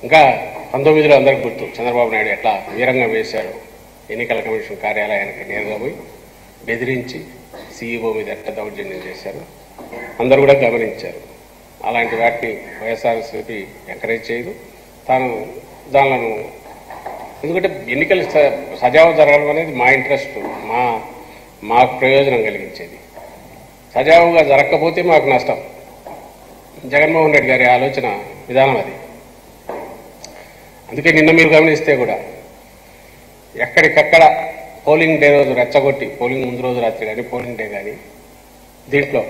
ఇంకా 19లో అందరికి గుర్తు చంద్రబాబు నాయుడు ఎట్లా వీరంగా వేశారు. ఎన్నికల కమిషన్ కార్యాలయానికి నేరుగా పోయి బెదిరించి సీఈఓ మీద ఎట్లా దౌర్జన్యం చేశారు అందరూ కూడా గమనించారు. అలాంటి వాటిని వైఎస్ఆర్సీపీ ఎంకరేజ్ చేయదు. తాను దానిలను ఎందుకంటే ఎన్నికలు సజావు జరగడం అనేది మా ఇంట్రెస్ట్, మాకు ప్రయోజనం కలిగించేది. సజావుగా జరగకపోతే మాకు నష్టం. జగన్మోహన్ రెడ్డి గారి ఆలోచన విధానం అది. అందుకే నిన్న మీరు గమనిస్తే కూడా ఎక్కడికక్కడ పోలింగ్ డే రోజు రెచ్చగొట్టి, పోలింగ్ ముందు రోజు రాత్రి కానీ పోలింగ్ డే కానీ దీంట్లో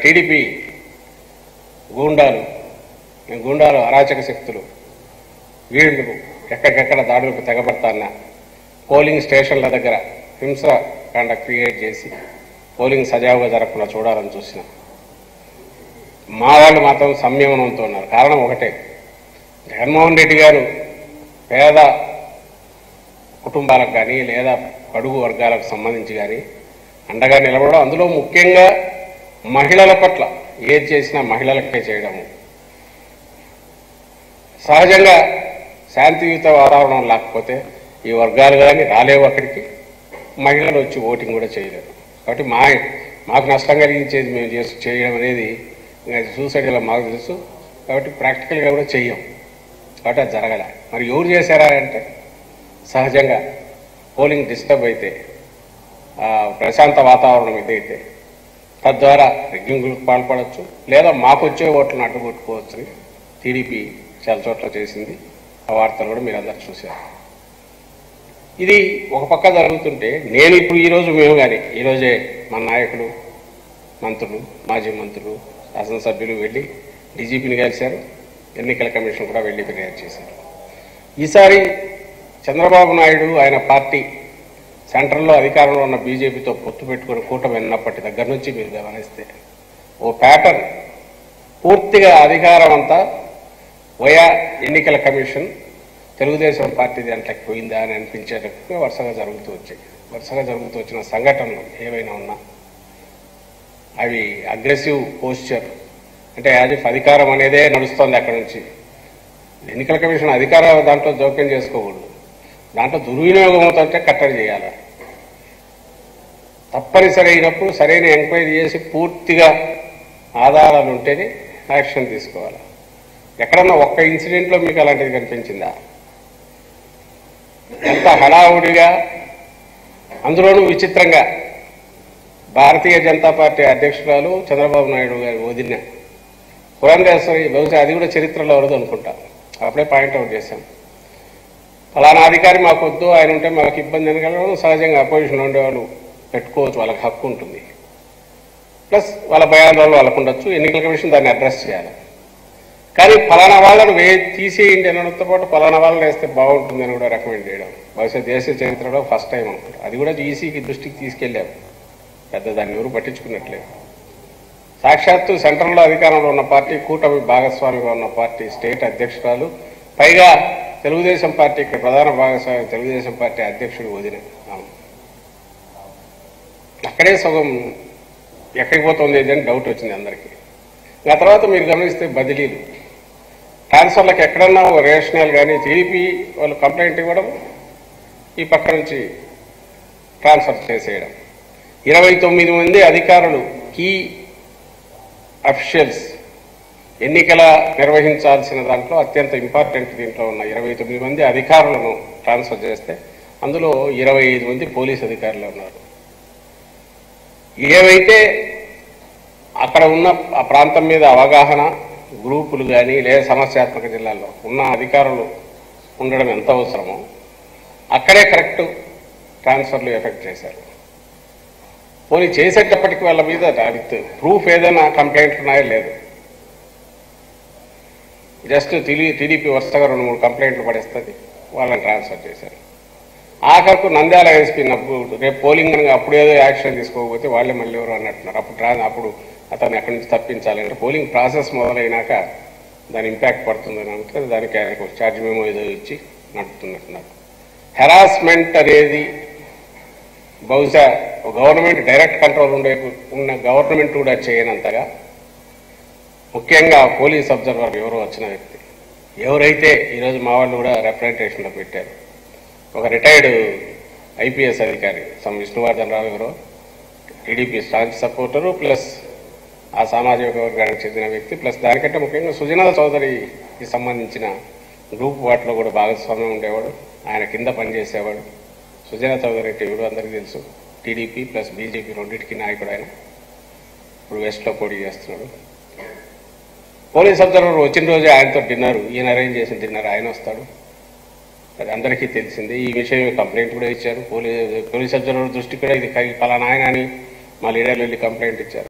టీడీపీ గూండాలు అరాచక శక్తులు వీళ్ళు ఎక్కడికెక్కడ దాడులకు తెగబడతాన్న పోలింగ్ స్టేషన్ల దగ్గర హింసకాండ క్రియేట్ చేసి పోలింగ్ సజావుగా జరగకుండా చూడాలని చూసిన మా వాళ్ళు మాత్రం సంయమనంతో ఉన్నారు. కారణం ఒకటే, జగన్మోహన్ రెడ్డి గారు పేద కుటుంబాలకు కానీ లేదా బడుగు వర్గాలకు సంబంధించి కానీ అండగా నిలబడడం, అందులో ముఖ్యంగా మహిళల పట్ల ఏది చేసినా మహిళలకే చేయడము. సహజంగా శాంతియుత వాతావరణం లేకపోతే ఈ వర్గాలు కానీ రాలేవు అక్కడికి, మహిళలు వచ్చి ఓటింగ్ కూడా చేయలేరు. కాబట్టి మాకు నష్టం కలిగించేది మేము చేయడం అనేది సూసైడ్ ఇలా మాకు తెలుసు. కాబట్టి ప్రాక్టికల్గా కూడా చెయ్యం. కాబట్టి అది జరగలే. మరి ఎవరు చేశారా అంటే సహజంగా పోలింగ్ డిస్టర్బ్ అయితే, ప్రశాంత వాతావరణం ఇదైతే తద్వారా రిగ్గింగ్లకు పాల్పడవచ్చు, లేదా మాకు వచ్చే ఓట్లను అడ్డుకొట్టుకోవచ్చని టీడీపీ చాలా చోట్ల చేసింది. ఆ వార్తలు కూడా మీరు అందరూ చూశారు. ఇది ఒక పక్క జరుగుతుంటే నేను ఇప్పుడు ఈరోజు మేము కానీ ఈరోజే మన నాయకులు, మంత్రులు, మాజీ మంత్రులు, శాసనసభ్యులు వెళ్ళి డీజీపీని కలిశారు. ఎన్నికల కమిషన్ కూడా వెళ్ళి ఫిర్యాదు చేశారు. ఈసారి చంద్రబాబు నాయుడు ఆయన పార్టీ సెంట్రల్లో అధికారంలో ఉన్న బీజేపీతో పొత్తు పెట్టుకుని కూటమి ఉన్నప్పటి దగ్గర నుంచి మీరు గమనిస్తే ఓ ప్యాటర్న్, పూర్తిగా అధికారం అంతా వయా ఎన్నికల కమిషన్ తెలుగుదేశం పార్టీ దాంట్లోకి పోయిందా అని అనిపించేటప్పుడు వరుసగా జరుగుతూ వచ్చిన సంఘటనలు ఏవైనా ఉన్నా అవి అగ్రెసివ్ పోస్చర్, అంటే యాజ్ ఇఫ్ అధికారం అనేదే నడుస్తోంది అక్కడ నుంచి. ఎన్నికల కమిషన్ అధికార దాంట్లో జోక్యం చేసుకోకూడదు. దాంట్లో దుర్వినియోగం అవుతుంటే కట్టడి చేయాలి. తప్పనిసరి అయినప్పుడు సరైన ఎంక్వైరీ చేసి పూర్తిగా ఆధారాలు ఉంటేనే యాక్షన్ తీసుకోవాలి. ఎక్కడన్నా ఒక్క ఇన్సిడెంట్లో మీకు అలాంటిది కనిపించిందా? ఎంత హడావుడిగా, అందులోనూ విచిత్రంగా భారతీయ జనతా పార్టీ అధ్యక్షురాలు చంద్రబాబు నాయుడు గారి వదిన పురంధేశ్వరి, బహుశా అది కూడా చరిత్రలో ఎవరదు అనుకుంటా, అప్పుడే పాయింట్అవుట్ చేశాం. ఫలానా అధికారి మాకు వద్దు, ఆయన ఉంటే మాకు ఇబ్బంది అనగలడం సహజంగా అపోజిషన్లో ఉండేవాళ్ళు పెట్టుకోవచ్చు, వాళ్ళకి హక్కు ఉంటుంది. ప్లస్ వాళ్ళ భయాందోళనలు వాళ్ళకు ఉండొచ్చు. ఎన్నికల కమిషన్ దాన్ని అడ్రస్ చేయాలి. కానీ ఫలానా వాళ్ళను తీసేయండి అనడంతో పాటు ఫలానా వాళ్ళని వేస్తే బాగుంటుందని కూడా రికమెండ్ చేయడం బహుశా దేశ చరిత్రలో ఫస్ట్ టైం అనుకుంటారు. అది కూడా ఈసీకి దృష్టికి తీసుకెళ్ళాము. పెద్ద దాన్ని ఎవరు పట్టించుకున్నట్లేదు. సాక్షాత్తు సెంట్రల్లో అధికారంలో ఉన్న పార్టీ, కూటమి భాగస్వామిగా ఉన్న పార్టీ స్టేట్ అధ్యక్షురాలు, పైగా తెలుగుదేశం పార్టీకి ప్రధాన భాగస్వామి తెలుగుదేశం పార్టీ అధ్యక్షుడు వదిన, అక్కడే సగం ఎక్కడికి పోతుంది అని డౌట్ వచ్చింది అందరికీ. ఆ తర్వాత మీరు గమనిస్తే బదిలీలు, ట్రాన్స్ఫర్లకు ఎక్కడన్నా రేషనల్ కానీ టీడీపీ వాళ్ళు కంప్లైంట్ ఇవ్వడం, ఈ పక్క నుంచి ట్రాన్స్ఫర్ చేసేయడం. 29 మంది అధికారులు, కీ అఫీషియల్స్, ఎన్నికల నిర్వహించాల్సిన దాంట్లో అత్యంత ఇంపార్టెంట్ దీంట్లో ఉన్న 29 మంది అధికారులను ట్రాన్స్ఫర్ చేస్తే అందులో 25 మంది పోలీస్ అధికారులు ఉన్నారు. ఏవైతే అక్కడ ఉన్న ఆ ప్రాంతం మీద అవగాహన గ్రూపులు కానీ లేదా సమస్యాత్మక జిల్లాల్లో ఉన్న అధికారులు ఉండడం ఎంత అవసరమో అక్కడే కరెక్ట్ ట్రాన్స్ఫర్లు ఎఫెక్ట్ చేశారు. పోనీ చేసేటప్పటికి వాళ్ళ మీద విత్ ప్రూఫ్ ఏదైనా కంప్లైంట్లు ఉన్నాయో లేదు, జస్ట్ టీడీపీ వరుసగా 2-3 కంప్లైంట్లు పడేస్తుంది, వాళ్ళని ట్రాన్స్ఫర్ చేశారు. ఆఖరకు నంద్యాల ఎస్పీ రేపు పోలింగ్ అనగా అప్పుడు ఏదో యాక్షన్ తీసుకోకపోతే వాళ్ళే మళ్ళీ ఎవరు అన్నట్టున్నారు. అప్పుడు అతను ఎక్కడి నుంచి తప్పించాలంటే పోలింగ్ ప్రాసెస్ మొదలైనాక దాని ఇంపాక్ట్ పడుతుందని అంటే దానికి ఆయనకు ఛార్జ్ మేమో ఏదో ఇచ్చి నడుపుతున్నట్టున్నారు. హెరాస్మెంట్ అనేది బహుశా గవర్నమెంట్ డైరెక్ట్ కంట్రోల్ ఉన్న గవర్నమెంట్ కూడా చేయనంతగా, ముఖ్యంగా పోలీస్ అబ్జర్వర్ ఎవరో వచ్చిన వ్యక్తి ఎవరైతే ఈరోజు మా వాళ్ళు కూడా రిప్రజెంటేషన్లో పెట్టారు, ఒక రిటైర్డ్ ఐపీఎస్ అధికారి విష్ణువర్ధన్ రావు ఎవరో టీడీపీ స్ట్రాంగ్ సపోర్టరు ప్లస్ ఆ సామాజిక వర్గానికి చెందిన వ్యక్తి ప్లస్ దానికంటే ముఖ్యంగా సుజనాథ చౌదరికి సంబంధించిన గ్రూప్ వాటిలో కూడా భాగస్వామ్యం ఉండేవాడు, ఆయన కింద పనిచేసేవాడు. సుజనాథ చౌదరి అంటే ఎవరు అందరికీ తెలుసు, టీడీపీ ప్లస్ బీజేపీ రెండింటికి నాయకుడు ఆయన. ఇప్పుడు వెస్ట్లో పోటీ చేస్తున్నాడు. పోలీస్ అబ్జర్వర్ వచ్చిన రోజే ఆయనతో డిన్నర్, ఈయన అరేంజ్ చేసిన డిన్నర్ ఆయన వస్తాడు, అది అందరికీ తెలిసింది. ఈ విషయం కంప్లైంట్ కూడా ఇచ్చారు. పోలీస్ అబ్జర్వర్ దృష్టి కూడా ఇది పలానా ఆయన అని మా లీడర్లు వెళ్ళి కంప్లైంట్ ఇచ్చారు.